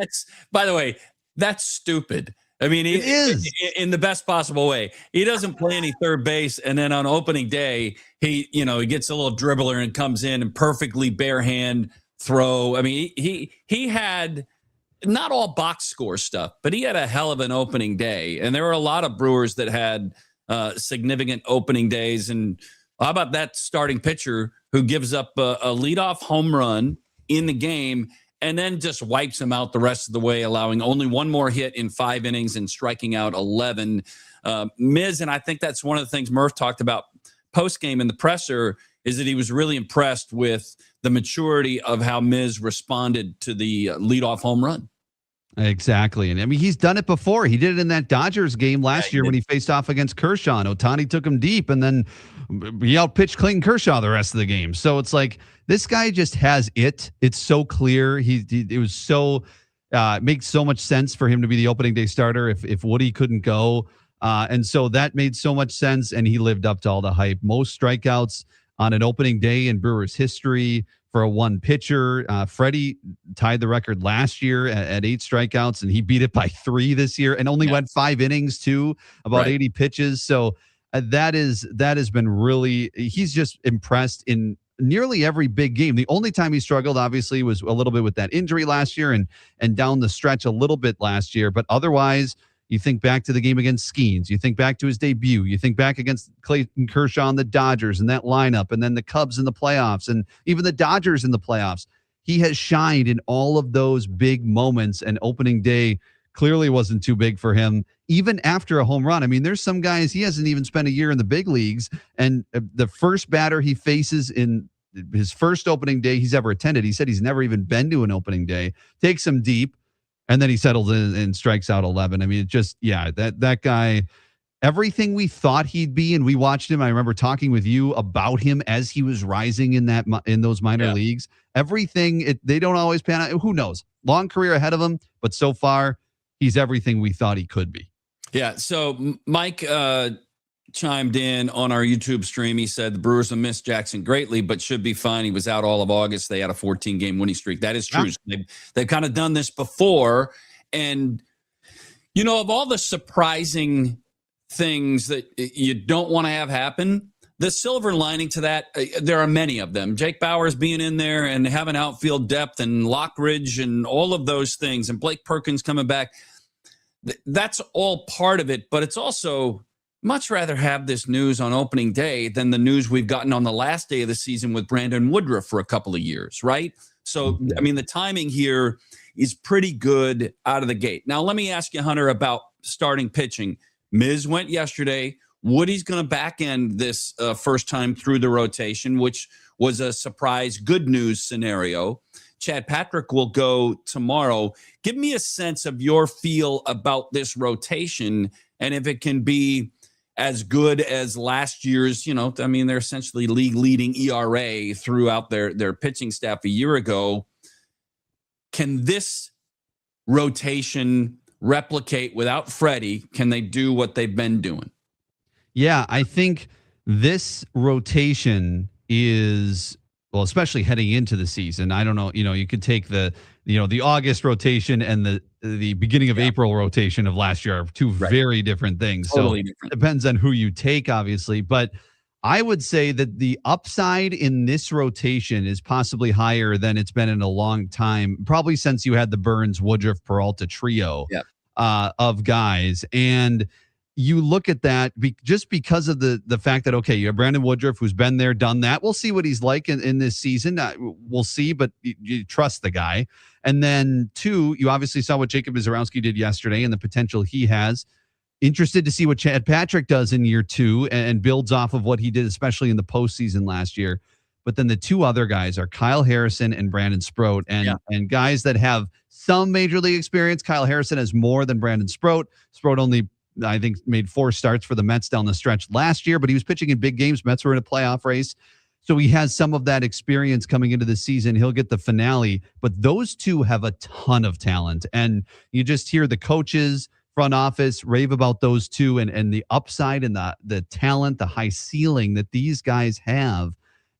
By the way, that's stupid. I mean, it is in the best possible way. He doesn't play any third base, and then on opening day, he gets a little dribbler and comes in and perfectly bare hand throw. I mean, he had not all box score stuff, but he had a hell of an opening day. And there were a lot of Brewers that had significant opening days. And how about that starting pitcher who gives up a leadoff home run in the game and then just wipes him out the rest of the way, allowing only one more hit in 5 innings and striking out 11. Miz, and I think that's one of the things Murph talked about post-game in the presser, is that he was really impressed with the maturity of how Miz responded to the leadoff home run. Exactly. And I mean, he's done it before. He did it in that Dodgers game last year when he faced off against Kershaw. And Ohtani took him deep, and then he outpitched Clayton Kershaw the rest of the game. So it's like, this guy just has it. It's so clear. It was so makes so much sense for him to be the opening day starter if Woody couldn't go. And so that made so much sense, and he lived up to all the hype. Most strikeouts on an opening day in Brewers history for a one pitcher. Freddie tied the record last year at 8 strikeouts, and he beat it by 3 this year, and only went 5 innings too, about 80 pitches. So that has been really, he's just impressed in nearly every big game. The only time he struggled, obviously, was a little bit with that injury last year and down the stretch a little bit last year. But otherwise, you think back to the game against Skeens. You think back to his debut. You think back against Clayton Kershaw and the Dodgers and that lineup, and then the Cubs in the playoffs, and even the Dodgers in the playoffs. He has shined in all of those big moments, and opening day clearly wasn't too big for him, even after a home run. I mean, there's some guys, he hasn't even spent a year in the big leagues, and the first batter he faces in his first opening day he's ever attended, he said he's never even been to an opening day, takes him deep, and then he settles in and strikes out 11. I mean, it just, that guy, everything we thought he'd be, and we watched him. I remember talking with you about him as he was rising in those minor leagues. Everything, they don't always pan out. Who knows? Long career ahead of him, but so far, he's everything we thought he could be. Yeah. So Mike chimed in on our YouTube stream. He said the Brewers will miss Jackson greatly, but should be fine. He was out all of August. They had a 14-game winning streak. That is true. Yeah. They've kind of done this before. And, of all the surprising things that you don't want to have happen, the silver lining to that, there are many of them. Jake Bauers being in there and having outfield depth, and Lockridge and all of those things, and Blake Perkins coming back. That's all part of it, but it's also much rather have this news on opening day than the news we've gotten on the last day of the season with Brandon Woodruff for a couple of years, right? So, I mean, the timing here is pretty good out of the gate. Now, let me ask you, Hunter, about starting pitching. Miz went yesterday. Woody's going to back end this first time through the rotation, which was a surprise good news scenario. Chad Patrick will go tomorrow. Give me a sense of your feel about this rotation, and if it can be as good as last year's, they're essentially league leading ERA throughout their pitching staff a year ago. Can this rotation replicate without Freddie? Can they do what they've been doing? Yeah, I think this rotation is, well, especially heading into the season. I don't know, you could take the August rotation and the beginning of April rotation of last year are two very different things. Totally different. It depends on who you take, obviously. But I would say that the upside in this rotation is possibly higher than it's been in a long time, probably since you had the Burns, Woodruff, Peralta trio of guys. And you look at that just because of the fact that, okay, you have Brandon Woodruff, who's been there, done that. We'll see what he's like in this season. We'll see, but you trust the guy. And then 2, you obviously saw what Jacob Misiorowski did yesterday and the potential he has. Interested to see what Chad Patrick does in year 2 and builds off of what he did, especially in the postseason last year. But then the 2 other guys are Kyle Harrison and Brandon Sproat, and guys that have some major league experience. Kyle Harrison has more than Brandon Sproat. Sproat only, I think, made 4 starts for the Mets down the stretch last year, but he was pitching in big games. Mets were in a playoff race. So he has some of that experience coming into the season. He'll get the finale, but those two have a ton of talent. And you just hear the coaches, front office rave about those two and the upside and the talent, the high ceiling that these guys have.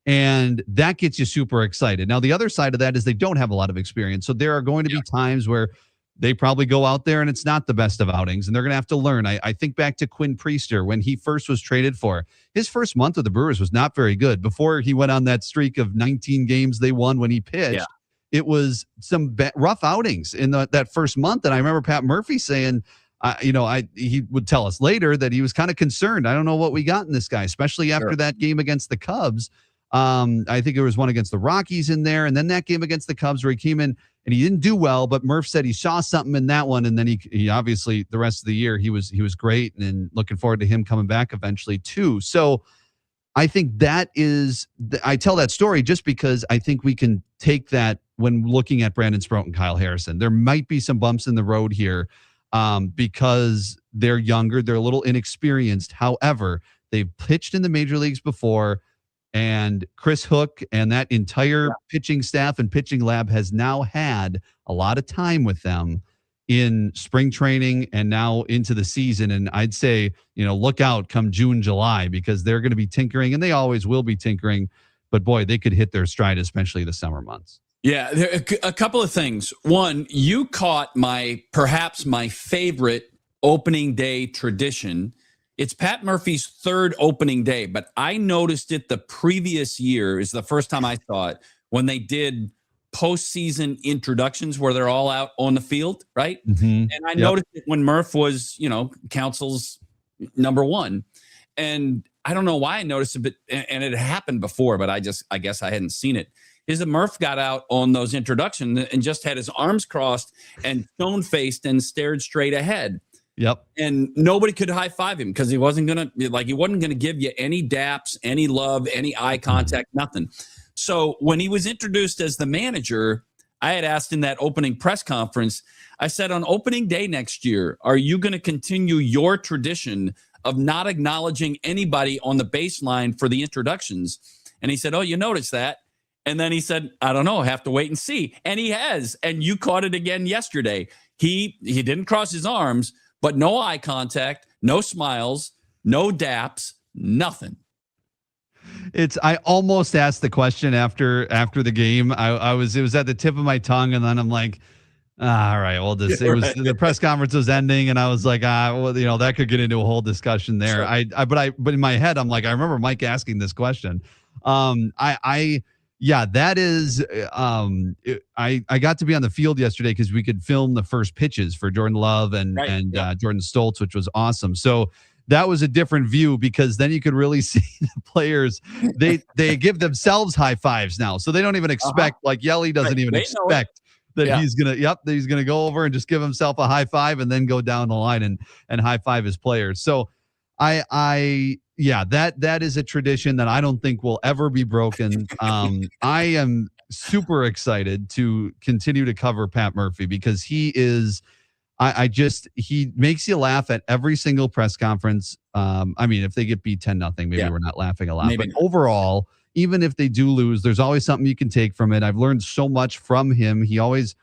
And that gets you super excited. Now, the other side of that is they don't have a lot of experience. So there are going to be times where they probably go out there and it's not the best of outings, and they're going to have to learn. I think back to Quinn Priester when he first was traded for. His first month with the Brewers was not very good. Before he went on that streak of 19 games they won when he pitched, it was some rough outings in that first month. And I remember Pat Murphy saying, he would tell us later that he was kind of concerned. I don't know what we got in this guy, especially after that game against the Cubs. I think there was one against the Rockies in there, and then that game against the Cubs where he came in and he didn't do well, but Murph said he saw something in that one, and then he obviously the rest of the year he was great, and looking forward to him coming back eventually too. So I think that is I tell that story just because I think we can take that when looking at Brandon Sproat and Kyle Harrison. There might be some bumps in the road here because they're younger, they're a little inexperienced. However, they've pitched in the major leagues before. And Chris Hook and that entire pitching staff and pitching lab has now had a lot of time with them in spring training and now into the season. And I'd say, look out come June, July, because they're going to be tinkering, and they always will be tinkering. But boy, they could hit their stride, especially the summer months. Yeah, a couple of things. One, you caught perhaps my favorite opening day tradition. It's Pat Murphy's third opening day, but I noticed it the previous year is the first time I saw it when they did postseason introductions where they're all out on the field, right? Mm-hmm. And I noticed it when Murph was, Council's number one. And I don't know why I noticed it, but and it happened before, but I guess I hadn't seen it. Is that Murph got out on those introductions and just had his arms crossed and stone-faced and stared straight ahead. Yep. And nobody could high five him because he wasn't gonna give you any daps, any love, any eye contact, nothing. So when he was introduced as the manager, I had asked in that opening press conference, I said, on opening day next year, are you going to continue your tradition of not acknowledging anybody on the baseline for the introductions? And he said, oh, you noticed that? And then he said, I don't know, have to wait and see. And he has. And you caught it again yesterday. He didn't cross his arms, but no eye contact, no smiles, no daps, nothing. I almost asked the question after the game. It was at the tip of my tongue, and then I'm like, all right, well, the press conference was ending, and I was like, that could get into a whole discussion there. Sure. But in my head, I'm like, I remember Mike asking this question. That is, I got to be on the field yesterday because we could film the first pitches for Jordan Love and Jordan Stoltz, which was awesome. So that was a different view because then you could really see the players. They give themselves high fives now. So they don't even expect, like Yelly doesn't even expect that he's going to go over and just give himself a high five and then go down the line and high five his players. So that is a tradition that I don't think will ever be broken. I am super excited to continue to cover Pat Murphy because he is, he makes you laugh at every single press conference. If they get beat 10-0, maybe we're not laughing a lot, but overall, even if they do lose, there's always something you can take from it. I've learned so much from him. He always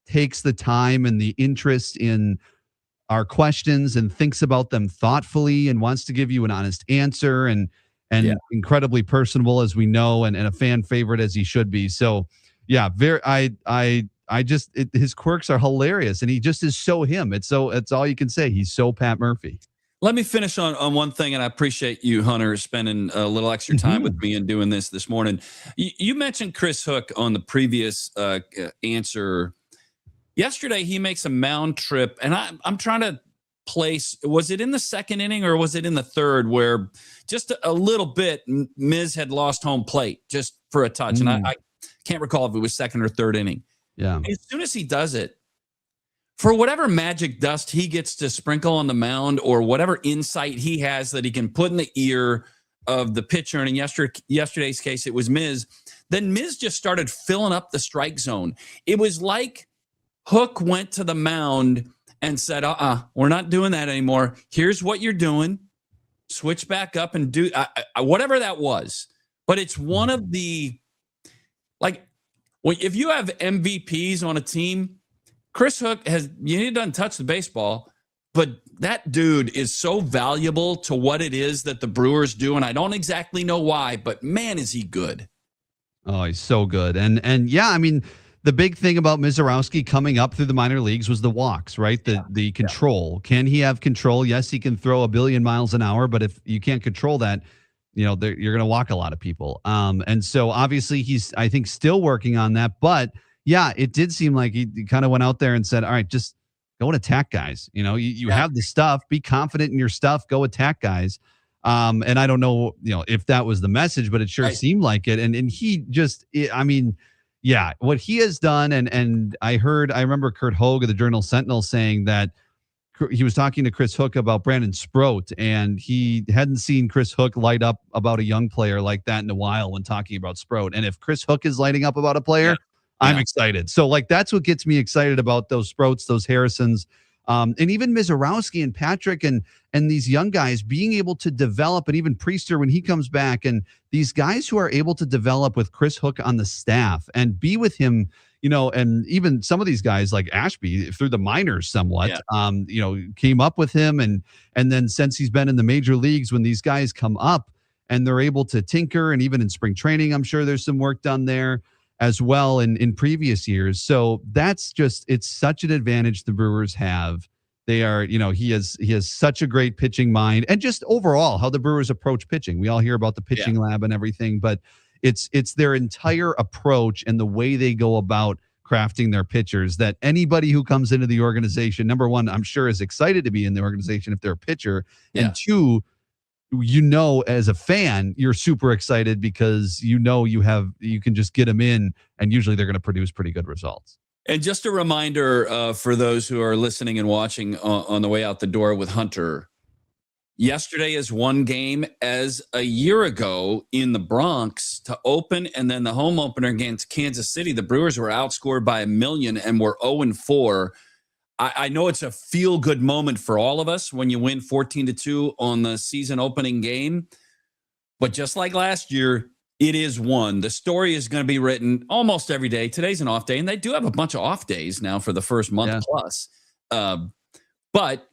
takes the time and the interest in our questions and thinks about them thoughtfully and wants to give you an honest answer and incredibly personable, as we know, and a fan favorite as he should be. So his quirks are hilarious, and he just is so him. It's all you can say. He's so Pat Murphy. Let me finish on one thing, and I appreciate you, Hunter, spending a little extra time with me and doing this morning. You mentioned Chris Hook on the previous answer. Yesterday, he makes a mound trip, and I'm trying to place, was it in the second inning or was it in the third, where just a little bit, Miz had lost home plate just for a touch, and I can't recall if it was second or third inning. Yeah. As soon as he does it, for whatever magic dust he gets to sprinkle on the mound or whatever insight he has that he can put in the ear of the pitcher, and in yesterday's case, it was Miz, then Miz just started filling up the strike zone. It was like Hook went to the mound and said, we're not doing that anymore. Here's what you're doing. Switch back up and do whatever that was. but it's one of the, like, if you have MVPs on a team, Chris Hook he doesn't touch the baseball, but that dude is so valuable to what it is that the Brewers do, and I don't exactly know why, but man, is he good. Oh, he's so good. And yeah, I mean, the big thing about Misiorowski coming up through the minor leagues was the walks, right? The control. Can he have control? Yes, he can throw 1 billion miles an hour, but if you can't control that, you're going to walk a lot of people. And so obviously he's, I think, still working on that. But yeah, it did seem like he kind of went out there and said, all right, just go and attack guys. You have the stuff, be confident in your stuff, go attack guys. And I don't know, if that was the message, but it sure seemed like it. And he just, I mean, yeah, what he has done. And I remember Kurt Hogue of the Journal Sentinel saying that he was talking to Chris Hook about Brandon Sproat, and he hadn't seen Chris Hook light up about a young player like that in a while when talking about Sproat. And if Chris Hook is lighting up about a player, I'm excited. So like, that's what gets me excited about those Sproats, those Harrisons, and even Misiorowski and Patrick and these young guys being able to develop, and even Priester when he comes back, and these guys who are able to develop with Chris Hook on the staff and be with him, and even some of these guys like Ashby through the minors somewhat, came up with him. And then since he's been in the major leagues, when these guys come up and they're able to tinker, and even in spring training, I'm sure there's some work done there as well in previous years. So that's it's such an advantage the Brewers have. They are, he has such a great pitching mind, and just overall how the Brewers approach pitching. We all hear about the pitching lab and everything, but it's their entire approach and the way they go about crafting their pitchers that anybody who comes into the organization, number one, I'm sure is excited to be in the organization if they're a pitcher. And two, as a fan, you're super excited because you can just get them in, and usually they're going to produce pretty good results. And just a reminder for those who are listening and watching on the way out the door with Hunter, yesterday is one game as a year ago in the Bronx to open, and then the home opener against Kansas City. The Brewers were outscored by 1 million and were 0-4. I know it's a feel-good moment for all of us when you win 14-2 on the season opening game. But just like last year, it is one. The story is going to be written almost every day. Today's an off day, and they do have a bunch of off days now for the first month plus. But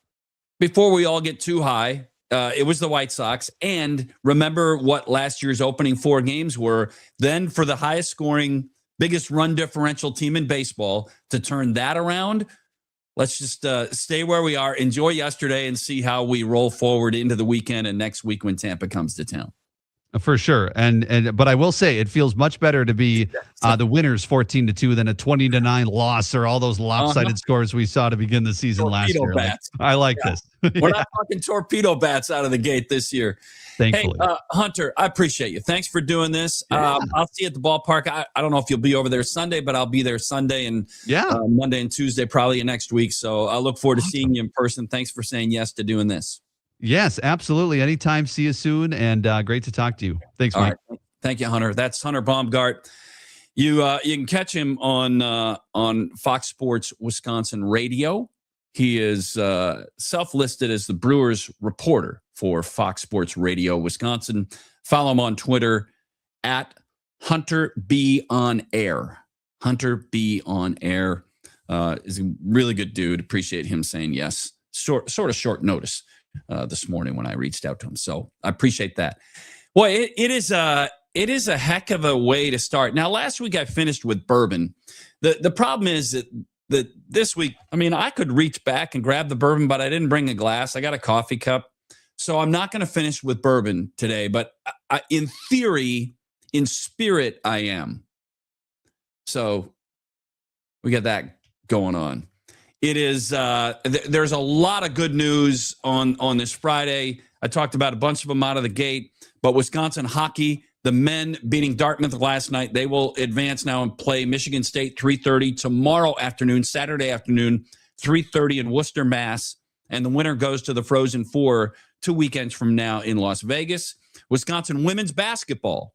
before we all get too high, it was the White Sox. And remember what last year's opening 4 games were. Then for the highest scoring, biggest run differential team in baseball to turn that around, let's just stay where we are, enjoy yesterday, and see how we roll forward into the weekend and next week when Tampa comes to town. For sure. But I will say it feels much better to be the winners 14-2 than a 20-9 loss, or all those lopsided scores we saw to begin the season last year. I like this. We're not talking torpedo bats out of the gate this year. Thankfully. Hey, Hunter, I appreciate you. Thanks for doing this. I'll see you at the ballpark. I don't know if you'll be over there Sunday, but I'll be there Sunday and Monday and Tuesday probably next week. So I look forward to seeing you in person. Thanks for saying yes to doing this. Yes, absolutely. Anytime. See you soon. And great to talk to you. Thanks, Mike. Right. Thank you, Hunter. That's Hunter Baumgart. You can catch him on Fox Sports Wisconsin Radio. He is self-listed as the Brewers reporter for Fox Sports Radio Wisconsin. Follow him on Twitter at Hunter B on Air. Hunter B on Air is a really good dude. Appreciate him saying yes. Sort of short notice this morning when I reached out to him. So I appreciate that. Boy, it is a heck of a way to start. Now, last week I finished with bourbon. The problem is that this week, I mean, I could reach back and grab the bourbon, but I didn't bring a glass. I got a coffee cup. So I'm not going to finish with bourbon today, but in theory, in spirit, I am. So we got that going on. It is, there's a lot of good news on this Friday. I talked about a bunch of them out of the gate, but Wisconsin hockey, the men beating Dartmouth last night, they will advance now and play Michigan State 3:30 tomorrow afternoon, Saturday afternoon, 3:30 in Worcester, Mass. And the winner goes to the Frozen Four 2 weekends from now in Las Vegas. Wisconsin women's basketball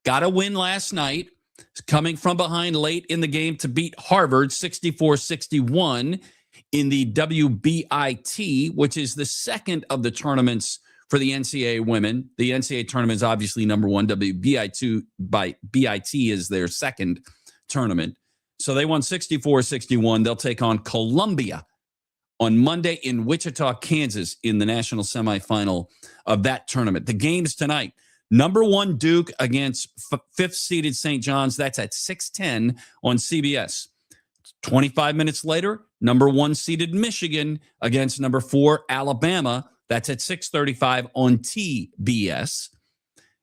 got a win last night, coming from behind late in the game to beat Harvard 64-61 in the WBIT, which is the second of the tournament's for the NCAA women. The NCAA tournament is obviously number one. WBI2 by BIT is their second tournament. So they won 64-61. They'll take on Columbia on Monday in Wichita, Kansas, in the national semifinal of that tournament. The games tonight, number one Duke against fifth-seeded St. John's. That's at 6:10 on CBS. 25 minutes later, number one seeded Michigan against number 4 Alabama. That's at 6:35 on TBS.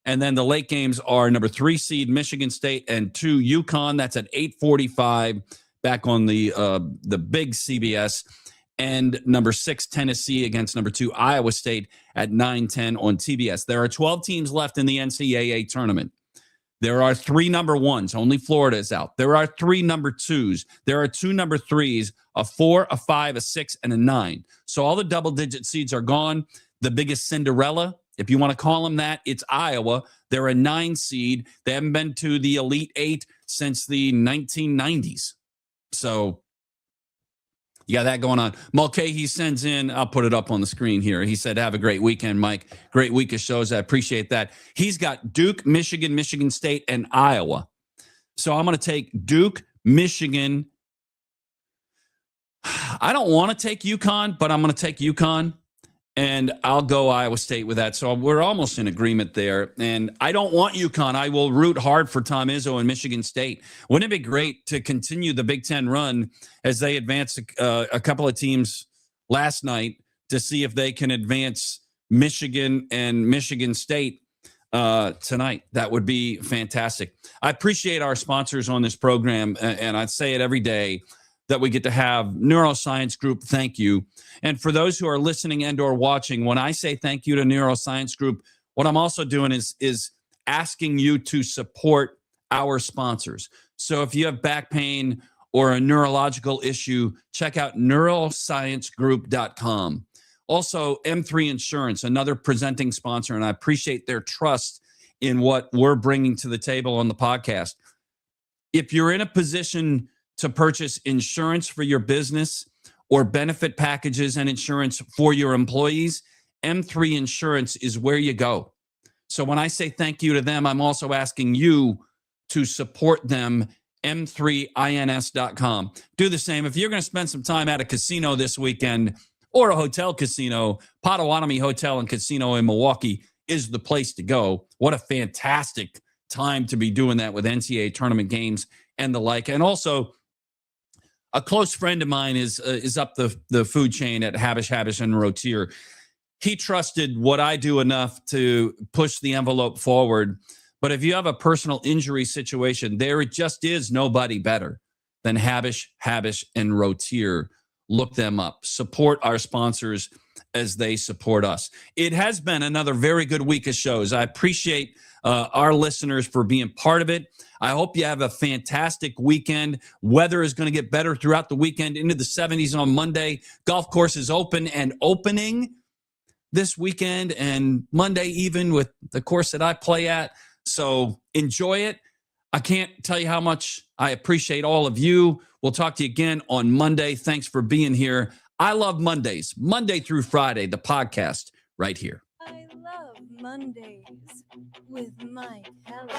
And then the late games are number 3 seed Michigan State and 2 UConn. That's at 8:45 back on the big CBS. And number 6 Tennessee against number 2 Iowa State at 9:10 on TBS. There are 12 teams left in the NCAA tournament. There are 3 number 1s. Only Florida is out. There are 3 number 2s. There are 2 number 3s, a 4, a 5, a 6, and a 9. So all the double-digit seeds are gone. The biggest Cinderella, if you want to call them that, it's Iowa. They're a 9 seed. They haven't been to the Elite 8 since the 1990s. So you got that going on. Mulcahy sends in, I'll put it up on the screen here. He said, have a great weekend, Mike. Great week of shows. I appreciate that. He's got Duke, Michigan, Michigan State, and Iowa. So I'm going to take Duke, Michigan. I don't want to take UConn, but I'm going to take UConn. And I'll go Iowa State with that. So we're almost in agreement there. And I don't want UConn. I will root hard for Tom Izzo and Michigan State. Wouldn't it be great to continue the Big Ten run as they advance a couple of teams last night to see if they can advance Michigan and Michigan State tonight? That would be fantastic. I appreciate our sponsors on this program, and I say it every day, that we get to have Neuroscience Group. Thank you. And for those who are listening and or watching, when I say thank you to Neuroscience Group, what I'm also doing is asking you to support our sponsors. So if you have back pain or a neurological issue, check out neurosciencegroup.com. Also, M3 Insurance, another presenting sponsor, and I appreciate their trust in what we're bringing to the table on the podcast. If you're in a position to purchase insurance for your business or benefit packages and insurance for your employees, M3 Insurance is where you go. So when I say thank you to them, I'm also asking you to support them, m3ins.com. Do the same. If you're going to spend some time at a casino this weekend or a hotel casino, Potawatomi Hotel and Casino in Milwaukee is the place to go. What a fantastic time to be doing that with NCAA tournament games and the like. And also, a close friend of mine is up the food chain at Habish and Rotier. He trusted what I do enough to push the envelope forward. But if you have a personal injury situation, there just is nobody better than Habish and Rotier. Look them up. Support our sponsors as they support us. It has been another very good week of shows. I appreciate our listeners for being part of it. I hope you have a fantastic weekend. Weather is going to get better throughout the weekend into the 70s on Monday. Golf course is open and opening this weekend and Monday even with the course that I play at. So enjoy it. I can't tell you how much I appreciate all of you. We'll talk to you again on Monday. Thanks for being here. I love Mondays, Monday through Friday, the podcast right here. I love Mondays with Mike Heller.